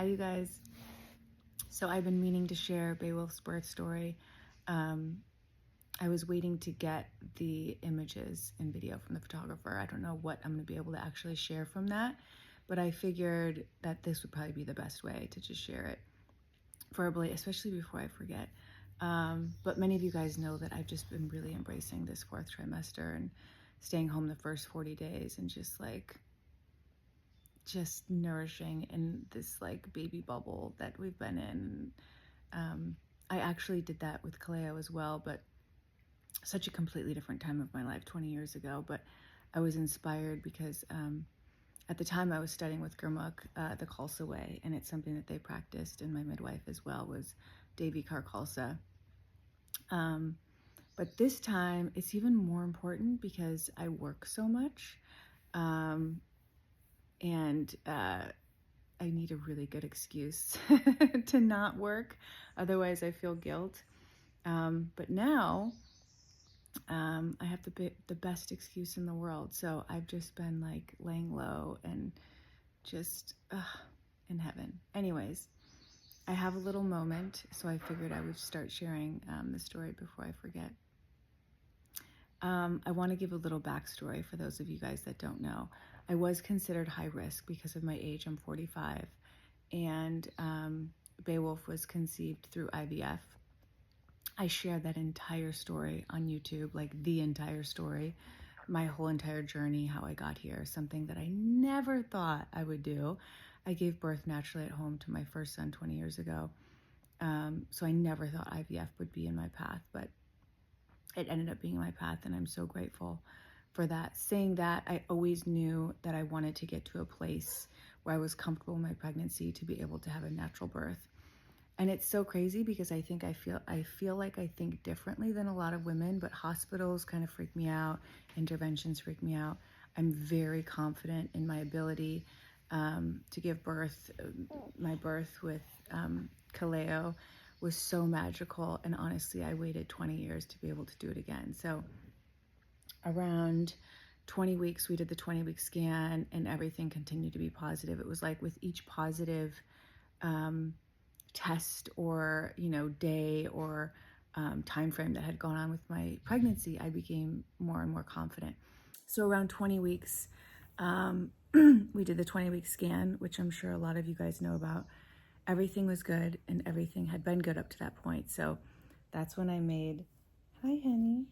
Hi, you guys. So I've been meaning to share Beowulf's birth story. I was waiting to get the images and video from the photographer. I don't know what I'm going to be able to actually share from that, but I figured that this would probably be the best way to just share it verbally, especially before I forget. But many of you guys know that I've just been really embracing this fourth trimester and staying home the first 40 days and just nourishing in this like baby bubble that we've been in. I actually did that with Kaleo as well, but such a completely different time of my life 20 years ago. But I was inspired because at the time I was studying with Gurmukh, the Khalsa way, and it's something that they practiced, and my midwife as well was Devi Kar Khalsa. But this time it's even more important because I work so much. And I need a really good excuse to not work. Otherwise, I feel guilt. But now I have the best excuse in the world. So I've just been like laying low and just in heaven. Anyways, I have a little moment, so I figured I would start sharing the story before I forget. I want to give a little backstory for those of you guys that don't know. I was considered high risk because of my age. I'm 45, and Beowulf was conceived through IVF. I shared that entire story on YouTube, like the entire story, my whole entire journey, how I got here, something that I never thought I would do. I gave birth naturally at home to my first son 20 years ago. So I never thought IVF would be in my path, but it ended up being my path, and I'm so grateful for that. Saying that, I always knew that I wanted to get to a place where I was comfortable in my pregnancy to be able to have a natural birth. And it's so crazy because I feel like I think differently than a lot of women, but hospitals kind of freak me out, interventions freak me out. I'm very confident in my ability to give birth. My birth with Kaleo was so magical, and honestly I waited 20 years to be able to do it again. So around 20 weeks we did the 20-week scan, and everything continued to be positive. It was like with each positive test or day or time frame that had gone on with my pregnancy, I became more and more confident. So around 20 weeks we did the 20-week scan, which I'm sure a lot of you guys know about. Everything was good, and everything had been good up to that point. So that's when I made, hi honey,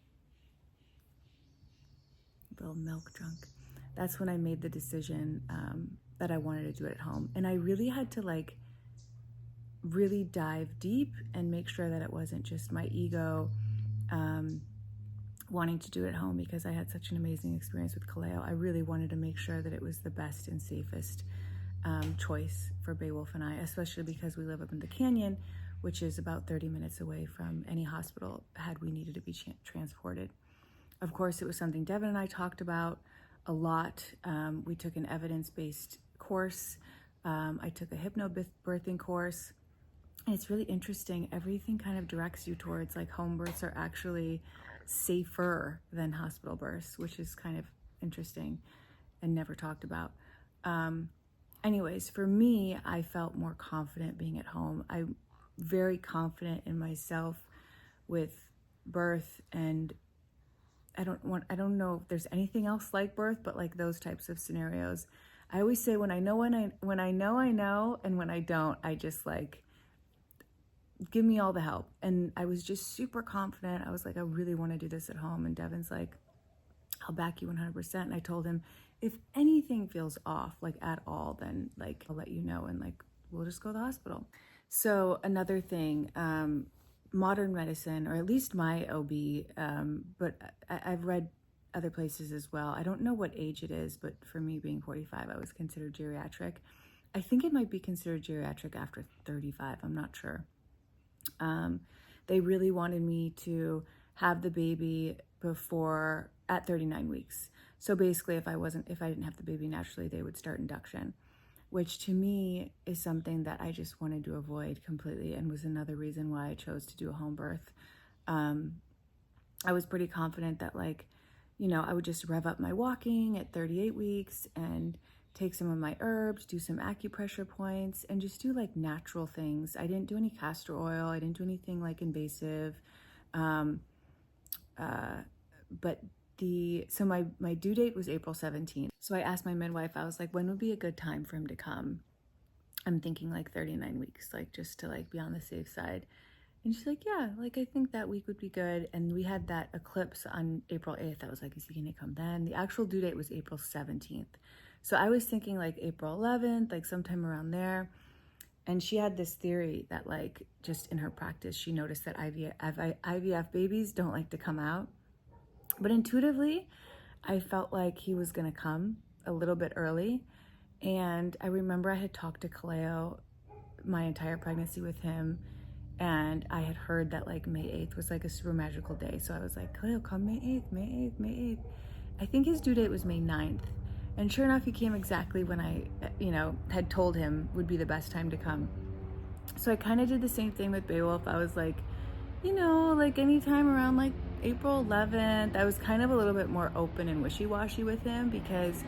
little milk drunk. That's when I made the decision that I wanted to do it at home. And I really had to really dive deep and make sure that it wasn't just my ego wanting to do it at home, because I had such an amazing experience with Kaleo. I really wanted to make sure that it was the best and safest choice for Beowulf and I, especially because we live up in the canyon, which is about 30 minutes away from any hospital had we needed to be transported. Of course, it was something Devin and I talked about a lot. We took an evidence-based course. I took a hypnobirthing course. And it's really interesting. Everything kind of directs you towards like home births are actually safer than hospital births, which is kind of interesting and never talked about. Anyways, for me, I felt more confident being at home. I'm very confident in myself with birth, and I don't know if there's anything else like birth, but like those types of scenarios. I always say when I know, I know, and when I don't, I just like, give me all the help. And I was just super confident. I was like, I really want to do this at home. And Devin's like, I'll back you 100%. And I told him, if anything feels off, like at all, then like, I'll let you know, and like, we'll just go to the hospital. So another thing, modern medicine, or at least my OB, but I've read other places as well. I don't know what age it is, but for me being 45, I was considered geriatric. I think it might be considered geriatric after 35. I'm not sure. They really wanted me to have the baby at 39 weeks. So basically, if I didn't have the baby naturally, they would start induction, which to me is something that I just wanted to avoid completely, and was another reason why I chose to do a home birth. I was pretty confident that I would just rev up my walking at 38 weeks and take some of my herbs, do some acupressure points, and just do like natural things. I didn't do any castor oil. I didn't do anything like invasive. But so my due date was April 17th. So I asked my midwife, I was like, when would be a good time for him to come? I'm thinking like 39 weeks, like just to like be on the safe side. And she's like, yeah, like I think that week would be good. And we had that eclipse on April 8th. I was like, is he gonna come then? The actual due date was April 17th. So I was thinking like April 11th, like sometime around there. And she had this theory that like just in her practice, she noticed that IVF babies don't like to come out. But intuitively, I felt like he was gonna come a little bit early. And I remember I had talked to Kaleo my entire pregnancy with him, and I had heard that like May 8th was like a super magical day. So I was like, Kaleo, come May 8th, May 8th, May 8th. I think his due date was May 9th. And sure enough, he came exactly when I, had told him would be the best time to come. So I kind of did the same thing with Beowulf. I was like, like anytime around like April 11th, I was kind of a little bit more open and wishy-washy with him because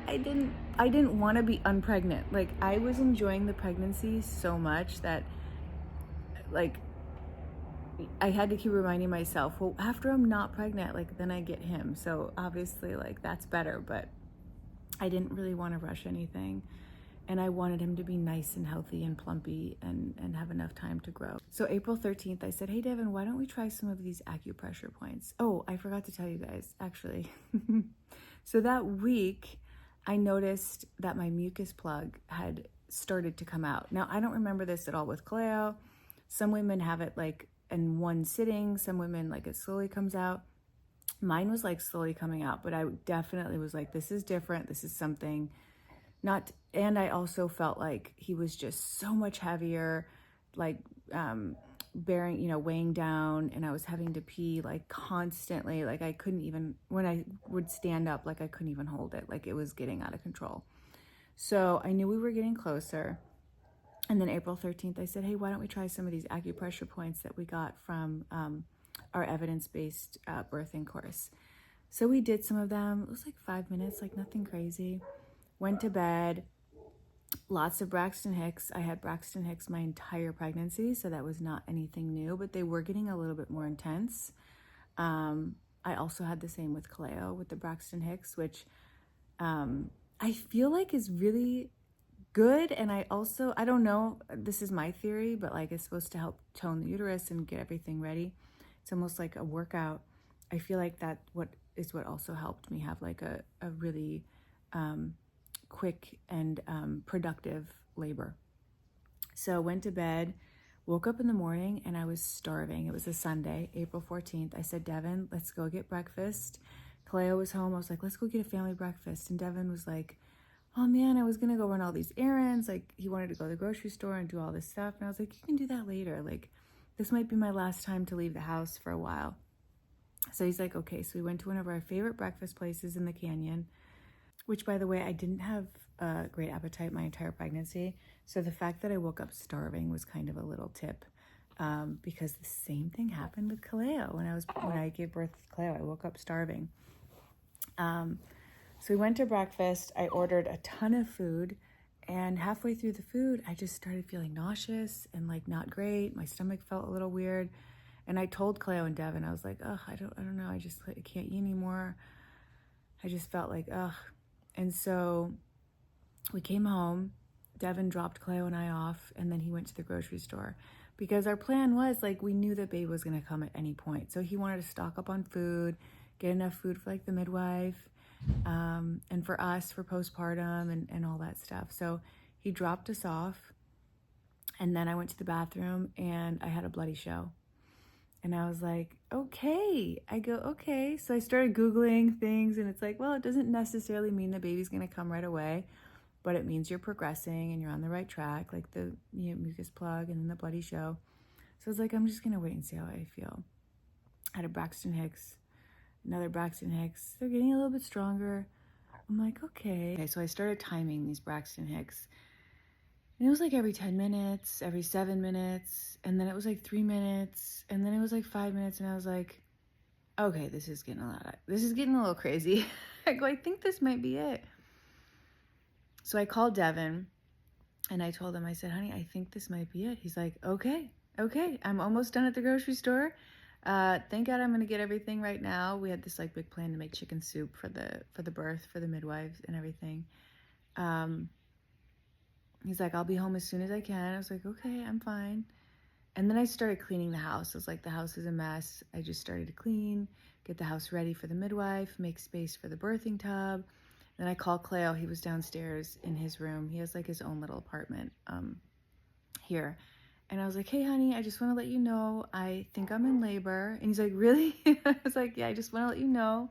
I didn't want to be unpregnant. Like I was enjoying the pregnancy so much that like I had to keep reminding myself, well, after I'm not pregnant, like then I get him. So obviously like that's better, but I didn't really want to rush anything. And I wanted him to be nice and healthy and plumpy and have enough time to grow. So April 13th, I said, hey, Devin, why don't we try some of these acupressure points? Oh, I forgot to tell you guys, actually. So that week, I noticed that my mucus plug had started to come out. Now, I don't remember this at all with Kaleo. Some women have it like in one sitting. Some women like it slowly comes out. Mine was like slowly coming out, but I definitely was like, this is different. This is something not, and I also felt like he was just so much heavier, like weighing down, and I was having to pee like constantly. Like I couldn't even, when I would stand up, like I couldn't even hold it. Like it was getting out of control. So I knew we were getting closer. And then April 13th, I said, hey, why don't we try some of these acupressure points that we got from our evidence-based birthing course. So we did some of them. It was like 5 minutes, like nothing crazy. Went to bed, lots of Braxton Hicks. I had Braxton Hicks my entire pregnancy, so that was not anything new, but they were getting a little bit more intense. I also had the same with Kaleo with the Braxton Hicks, which I feel like is really good. And I don't know, this is my theory, but like it's supposed to help tone the uterus and get everything ready. It's almost like a workout. I feel like that what also helped me have like a really quick and productive labor. So went to bed, woke up in the morning, and I was starving. It was a Sunday, April 14th. I said, Devin, let's go get breakfast. Kaleo was home. I was like, let's go get a family breakfast. And Devin was like, oh man, I was gonna go run all these errands. Like he wanted to go to the grocery store and do all this stuff. And I was like, you can do that later. Like this might be my last time to leave the house for a while. So he's like, okay. So we went to one of our favorite breakfast places in the canyon, which by the way, I didn't have a great appetite my entire pregnancy. So the fact that I woke up starving was kind of a little tip, because the same thing happened with Kaleo. When I gave birth to Kaleo, I woke up starving. So we went to breakfast. I ordered a ton of food, and halfway through the food, I just started feeling nauseous and like not great. My stomach felt a little weird. And I told Kaleo and Devin, I was like, ugh, I don't know. I can't eat anymore. I just felt like, ugh. And so we came home. Devin dropped Kaleo and I off, and then he went to the grocery store because our plan was like, we knew that babe was going to come at any point. So he wanted to stock up on food, get enough food for like the midwife, and for us for postpartum and all that stuff. So he dropped us off, and then I went to the bathroom and I had a bloody show. And I was like, okay. I go, okay. So I started Googling things, and it's like, well, it doesn't necessarily mean the baby's going to come right away, but it means you're progressing and you're on the right track, like the mucus plug and then the bloody show. So I was like, I'm just going to wait and see how I feel. I had a Braxton Hicks, another Braxton Hicks. They're getting a little bit stronger. I'm like, okay. So I started timing these Braxton Hicks. And it was like every 10 minutes, every 7 minutes, and then it was like 3 minutes, and then it was like 5 minutes, and I was like, okay, this is getting a little crazy. I go, I think this might be it. So I called Devin and I told him, I said, honey, I think this might be it. He's like, okay, I'm almost done at the grocery store. Thank God I'm going to get everything right now. We had this like big plan to make chicken soup for the birth, for the midwives and everything. He's like, I'll be home as soon as I can. I was like, okay, I'm fine. And then I started cleaning the house. I was like, the house is a mess. I just started to clean, get the house ready for the midwife, make space for the birthing tub. Then I called Cleo. He was downstairs in his room. He has like his own little apartment here. And I was like, hey, honey, I just want to let you know, I think I'm in labor. And he's like, really? I was like, yeah, I just want to let you know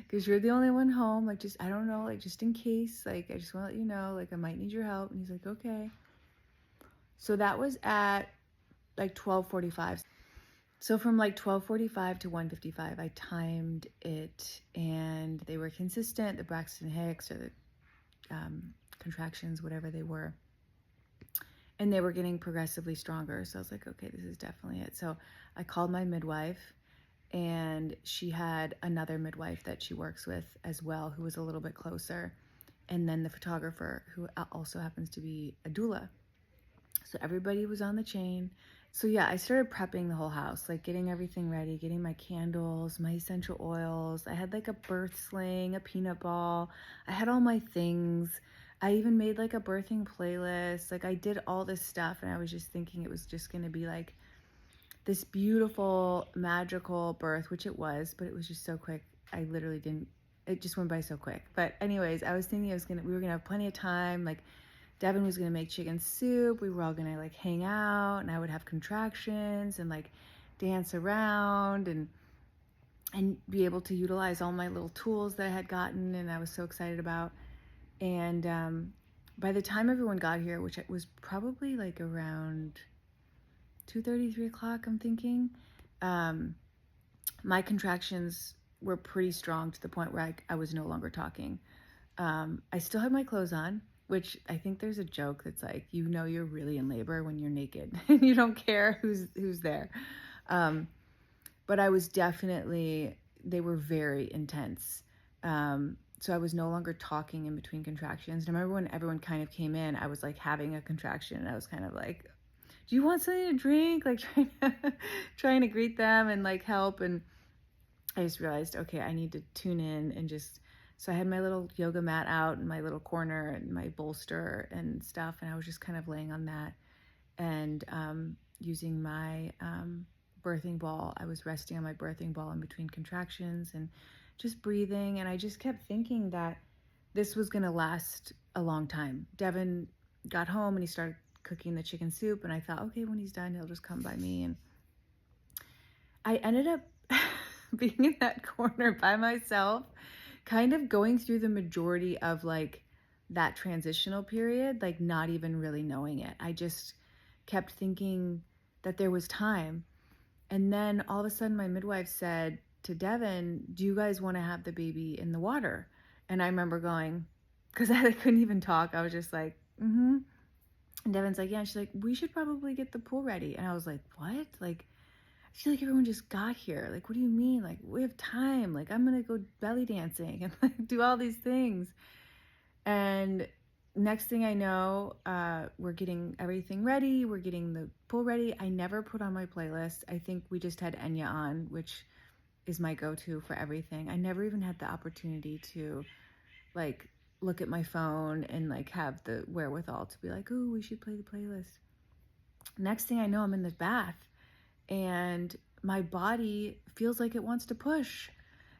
because you're the only one home. Like, just, I don't know, like, just in case, like, I just want to let you know, like, I might need your help. And he's like, okay. So that was at like 12:45. So from like 12:45 to 1:55, I timed it and they were consistent, the Braxton Hicks or the contractions, whatever they were. And they were getting progressively stronger. So I was like, okay, this is definitely it. So I called my midwife and she had another midwife that she works with as well, who was a little bit closer. And then the photographer, who also happens to be a doula. So everybody was on the chain. So yeah, I started prepping the whole house, like getting everything ready, getting my candles, my essential oils. I had like a birth sling, a peanut ball. I had all my things. I even made like a birthing playlist. Like I did all this stuff and I was just thinking it was just going to be like this beautiful, magical birth, which it was, but it was just so quick. I literally didn't, it just went by so quick. But anyways, I was thinking we were going to have plenty of time. Like Devin was going to make chicken soup. We were all going to like hang out and I would have contractions and like dance around and be able to utilize all my little tools that I had gotten and I was so excited about. And by the time everyone got here, which was probably like around 2:30, 3 o'clock, I'm thinking, my contractions were pretty strong to the point where I was no longer talking. I still had my clothes on, which I think there's a joke that's like, you know, you're really in labor when you're naked and you don't care who's there. But I was definitely, they were very intense. So I was no longer talking in between contractions. And I remember when everyone kind of came in, I was like having a contraction and I was kind of like, do you want something to drink? Like trying to greet them and like help. And I just realized, okay, I need to tune in and just, so I had my little yoga mat out in my little corner and my bolster and stuff. And I was just kind of laying on that and using my birthing ball. I was resting on my birthing ball in between contractions and just breathing. And I just kept thinking that this was going to last a long time. Devin got home and he started cooking the chicken soup. And I thought, okay, when he's done, he'll just come by me. And I ended up being in that corner by myself, kind of going through the majority of like that transitional period, like not even really knowing it. I just kept thinking that there was time. And then all of a sudden my midwife said to Devin, do you guys want to have the baby in the water? And I remember going, because I couldn't even talk. I was just like, mm-hmm. And Devin's like, yeah. And she's like, we should probably get the pool ready. And I was like, what? Like, I feel like everyone just got here. Like, what do you mean? Like, we have time. Like, I'm going to go belly dancing and like do all these things. And next thing I know, we're getting everything ready. We're getting the pool ready. I never put on my playlist. I think we just had Enya on, which is my go-to for everything. I never even had the opportunity to like look at my phone and like have the wherewithal to be like, oh, we should play the playlist. Next thing I know, I'm in the bath and my body feels like it wants to push.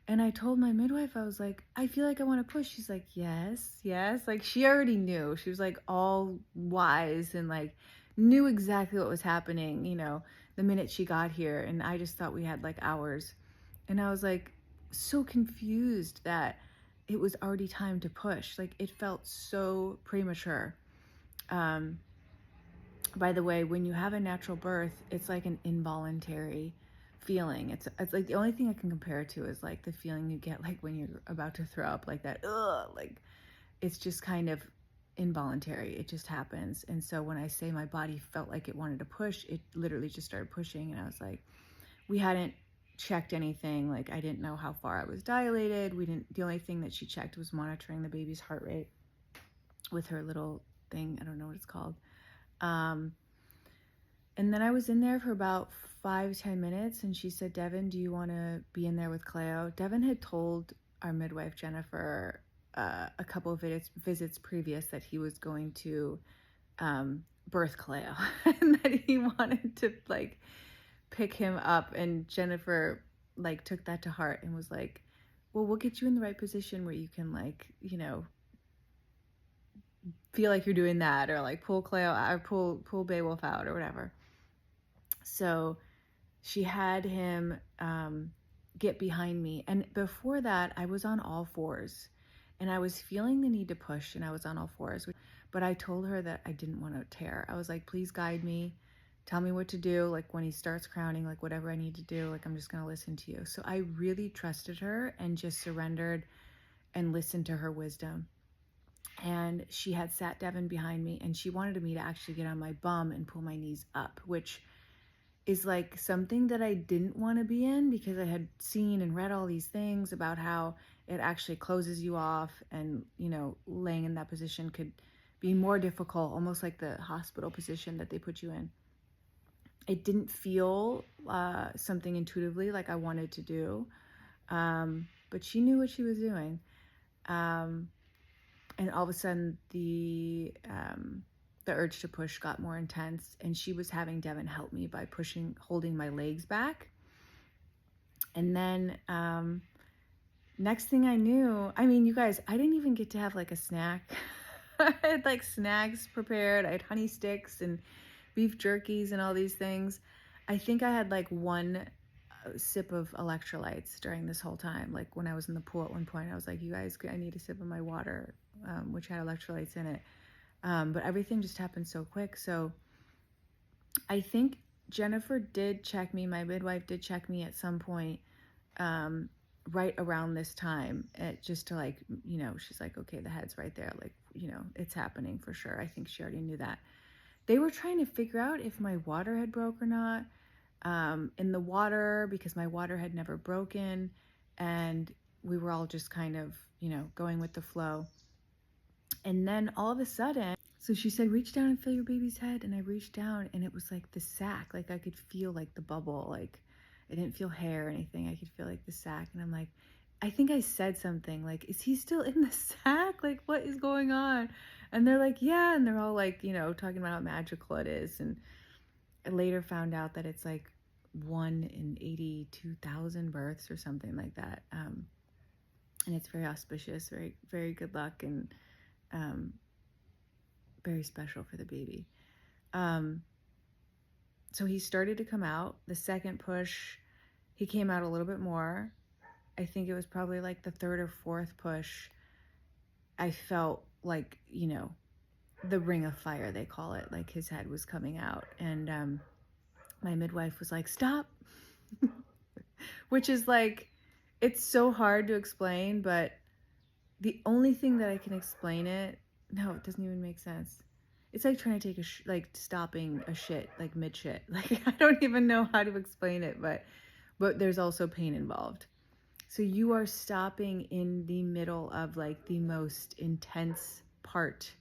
And I told my midwife, I was like, I feel like I want to push. She's like, yes. Like she already knew. She was like all wise and like knew exactly what was happening, you know, the minute she got here. And I just thought we had like hours. And I was like so confused that it was already time to push. Like it felt so premature. By the way, when you have a natural birth, it's like an involuntary feeling. It's like the only thing I can compare it to is like the feeling you get like when you're about to throw up, like that, like it's just kind of involuntary. It just happens. And so when I say my body felt like it wanted to push, it literally just started pushing. And I was like, we hadn't checked anything. Like I didn't know how far I was dilated. The only thing that she checked was monitoring the baby's heart rate. with her little thing. I don't know what it's called. And then I was in there for about 5-10 minutes, and she said, Devin, do you want to be in there with Cleo? Devin had told our midwife, Jennifer, a couple of visits previous that he was going to birth Cleo and that he wanted to like pick him up. And Jennifer like took that to heart and was like, well, we'll get you in the right position where you can like, you know, feel like you're doing that, or like pull Cleo out, or pull Beowulf out or whatever. So she had him get behind me. And before that, I was on all fours and I was feeling the need to push, and I was on all fours. But I told her that I didn't want to tear. I was like, please guide me. Tell me what to do. Like when he starts crowning, like whatever I need to do, like I'm just going to listen to you. So I really trusted her and just surrendered and listened to her wisdom. And she had sat Devin behind me, and she wanted me to actually get on my bum and pull my knees up, which is like something that I didn't want to be in, because I had seen and read all these things about how it actually closes you off, and, you know, laying in that position could be more difficult, almost like the hospital position that they put you in. It didn't feel something intuitively like I wanted to do, but she knew what she was doing. And all of a sudden, the urge to push got more intense, and she was having Devin help me by holding my legs back. And then next thing I knew, I mean, you guys, I didn't even get to have like a snack. I had like snacks prepared. I had honey sticks and beef jerkies and all these things. I think I had like one sip of electrolytes during this whole time. Like when I was in the pool at one point, I was like, you guys, I need a sip of my water, which had electrolytes in it. But everything just happened so quick. So I think Jennifer did check me. My midwife did check me at some point, right around this time, just to like, you know, she's like, okay, the head's right there. Like, you know, it's happening for sure. I think she already knew that. They were trying to figure out if my water had broke or not, in the water, because my water had never broken, and we were all just kind of, you know, going with the flow. And then all of a sudden, so she said, reach down and feel your baby's head. And I reached down, and it was like the sac. Like I could feel like the bubble. Like I didn't feel hair or anything. I could feel like the sac. And I'm like, I think I said something like, is he still in the sac? Like what is going on? And they're like, yeah. And they're all like, you know, talking about how magical it is. And I later found out that it's like 1 in 82,000 births or something like that. And it's very auspicious, very, very good luck, and very special for the baby. So he started to come out. The second push, he came out a little bit more. I think it was probably like the third or fourth push. I felt like, you know, the ring of fire, they call it, like his head was coming out. And my midwife was like, stop, which is like, it's so hard to explain, but the only thing that I can explain it, no, it doesn't even make sense. It's like trying to take like stopping a shit, like mid shit. Like I don't even know how to explain it, but there's also pain involved. So you are stopping in the middle of like the most intense part,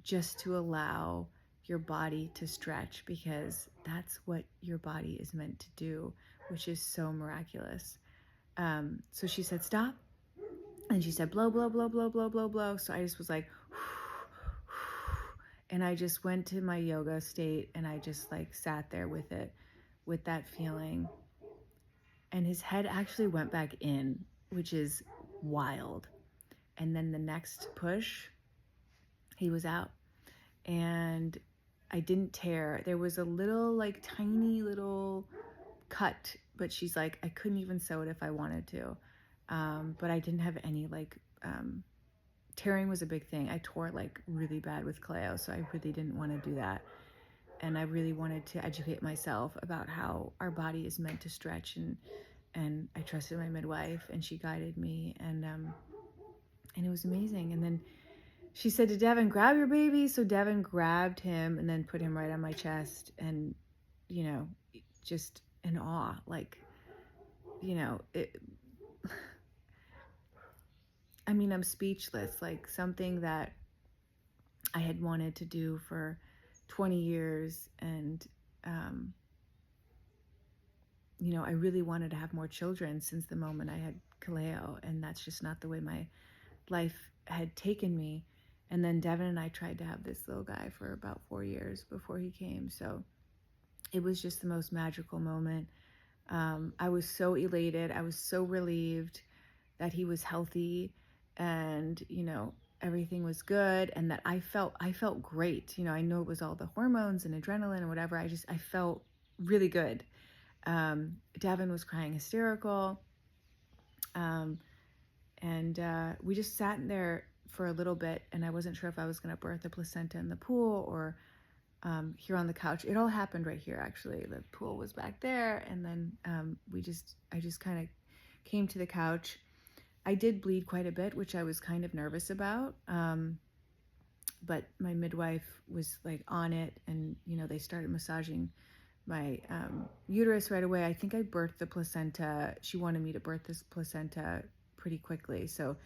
just to allow your body to stretch, because that's what your body is meant to do, which is so miraculous. So she said, stop. And she said, blow, blow, blow, blow, blow, blow, blow. So I just was like, and I just went to my yoga state, and I just like sat there with it, with that feeling. And his head actually went back in, which is wild. And then the next push, he was out, and I didn't tear. There was a little like tiny little cut, but she's like, I couldn't even sew it if I wanted to. But I didn't have any like, tearing was a big thing. I tore like really bad with Cleo, so I really didn't want to do that. And I really wanted to educate myself about how our body is meant to stretch, and I trusted my midwife, and she guided me, and it was amazing. And then she said to Devin, grab your baby. So Devin grabbed him and then put him right on my chest, and, you know, just in awe, like, you know, I mean, I'm speechless, like something that I had wanted to do for 20 years. And, I really wanted to have more children since the moment I had Kaleo, and that's just not the way my life had taken me. And then Devin and I tried to have this little guy for about 4 years before he came. So it was just the most magical moment. I was so elated. I was so relieved that he was healthy, and, everything was good, and that I felt great. I know it was all the hormones and adrenaline and whatever. I felt really good. Devin was crying hysterical. And we just sat in there for a little bit, and I wasn't sure if I was going to birth the placenta in the pool or here on the couch. It all happened right here, actually. The pool was back there, and then I just kind of came to the couch. I did bleed quite a bit, which I was kind of nervous about, but my midwife was like on it, and they started massaging my uterus right away. I think I birthed the placenta. She wanted me to birth this placenta pretty quickly, so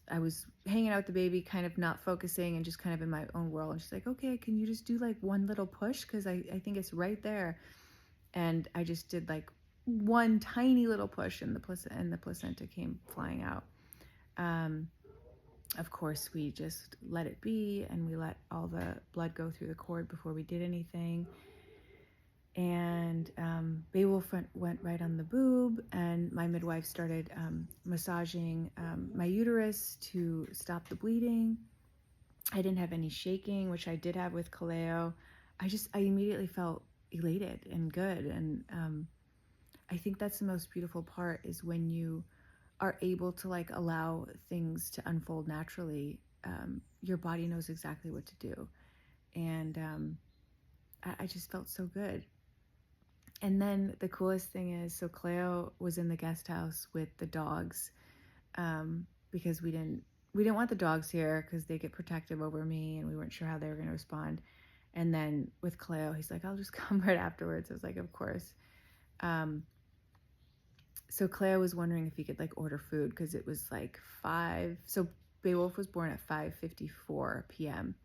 I was hanging out with the baby, kind of not focusing and just kind of in my own world, and she's like, okay, can you just do like one little push, because I think it's right there. And I just did like one tiny little push, and the placenta came flying out. Of course, we just let it be, and we let all the blood go through the cord before we did anything. And Beowulf went right on the boob, and my midwife started massaging my uterus to stop the bleeding. I didn't have any shaking, which I did have with Kaleo. I immediately felt elated and good. And I think that's the most beautiful part, is when you are able to like allow things to unfold naturally. Your body knows exactly what to do. And I just felt so good. And then the coolest thing is, so Cleo was in the guest house with the dogs, because we didn't want the dogs here because they get protective over me, and we weren't sure how they were going to respond. And then with Cleo, he's like, I'll just come right afterwards. I was like, of course. So Cleo was wondering if he could like order food, because it was like 5. So Beowulf was born at 5:54 p.m.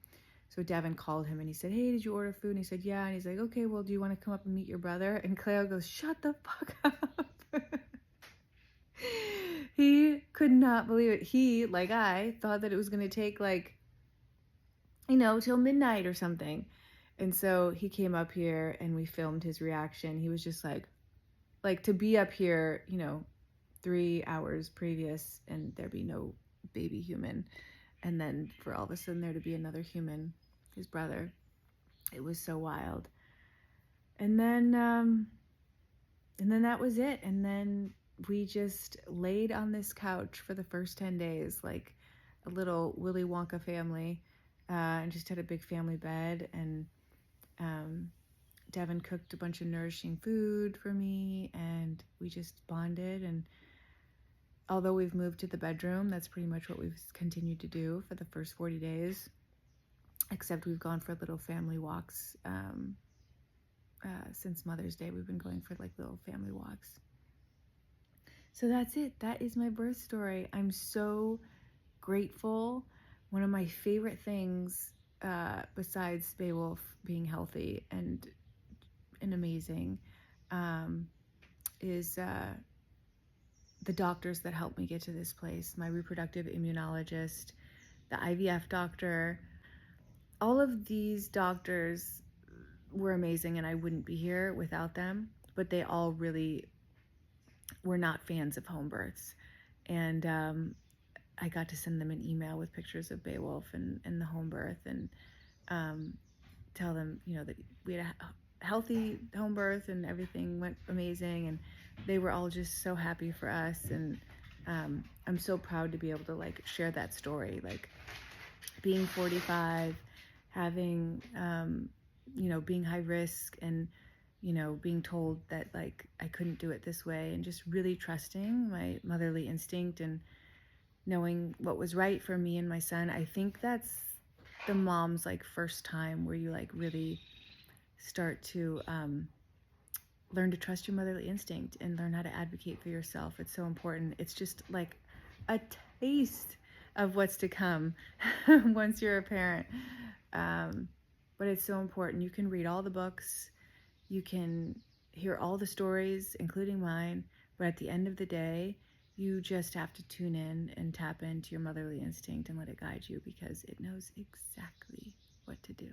So Devin called him, and he said, hey, did you order food? And he said, yeah. And he's like, okay, well, do you want to come up and meet your brother? And Cleo goes, shut the fuck up. He could not believe it. He, like I, thought that it was going to take like, till midnight or something. And so he came up here, and we filmed his reaction. He was just like to be up here, 3 hours previous, and there be no baby human. And then for all of a sudden there to be another human, his brother. It was so wild. And then that was it. And then we just laid on this couch for the first 10 days, like a little Willy Wonka family, and just had a big family bed. And Devin cooked a bunch of nourishing food for me, and we just bonded. And although we've moved to the bedroom, that's pretty much what we've continued to do for the first 40 days, except we've gone for little family walks. Since Mother's Day, we've been going for like little family walks. So that's it. That is my birth story. I'm so grateful. One of my favorite things, besides Beowulf being healthy and amazing, is the doctors that helped me get to this place. My reproductive immunologist, the IVF doctor. All of these doctors were amazing, and I wouldn't be here without them, but they all really were not fans of home births. And I got to send them an email with pictures of Beowulf and the home birth, and tell them, that we had a healthy home birth and everything went amazing, and they were all just so happy for us. And I'm so proud to be able to like share that story, like being 45, having being high risk, and being told that like I couldn't do it this way, and just really trusting my motherly instinct and knowing what was right for me and my son. I think that's the mom's like first time where you like really start to learn to trust your motherly instinct and learn how to advocate for yourself. It's so important. It's just like a taste of what's to come once you're a parent. But it's so important. You can read all the books, you can hear all the stories, including mine, but at the end of the day, you just have to tune in and tap into your motherly instinct and let it guide you, because it knows exactly what to do.